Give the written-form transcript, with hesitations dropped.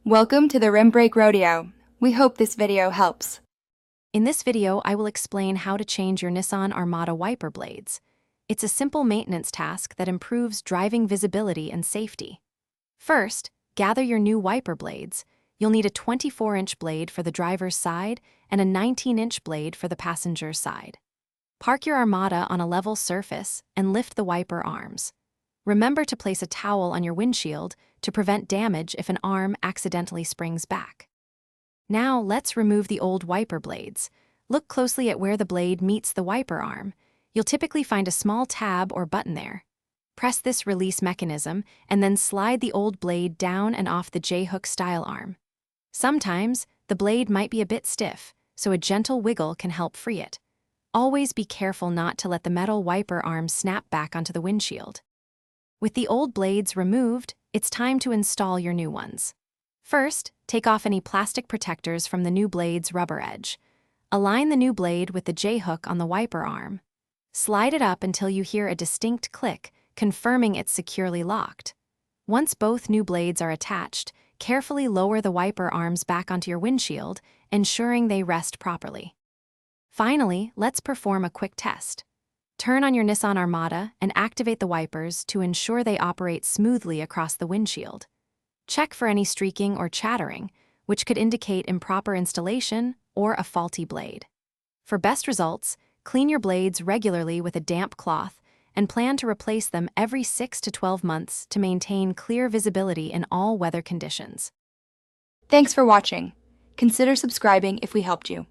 Welcome to the Rim Brake Rodeo. We hope this video helps. In this video, I will explain how to change your Nissan Armada wiper blades. It's a simple maintenance task that improves driving visibility and safety. First, gather your new wiper blades. You'll need a 24-inch blade for the driver's side and a 19-inch blade for the passenger's side. Park your Armada on a level surface and lift the wiper arms. Remember to place a towel on your windshield to prevent damage if an arm accidentally springs back. Now let's remove the old wiper blades. Look closely at where the blade meets the wiper arm. You'll typically find a small tab or button there. Press this release mechanism and then slide the old blade down and off the J-hook style arm. Sometimes the blade might be a bit stiff, so a gentle wiggle can help free it. Always be careful not to let the metal wiper arm snap back onto the windshield. With the old blades removed, it's time to install your new ones. First, take off any plastic protectors from the new blade's rubber edge. Align the new blade with the J-hook on the wiper arm. Slide it up until you hear a distinct click, confirming it's securely locked. Once both new blades are attached, carefully lower the wiper arms back onto your windshield, ensuring they rest properly. Finally, let's perform a quick test. Turn on your Nissan Armada and activate the wipers to ensure they operate smoothly across the windshield. Check for any streaking or chattering, which could indicate improper installation or a faulty blade. For best results, clean your blades regularly with a damp cloth and plan to replace them every 6 to 12 months to maintain clear visibility in all weather conditions. Thanks for watching. Consider subscribing if we helped you.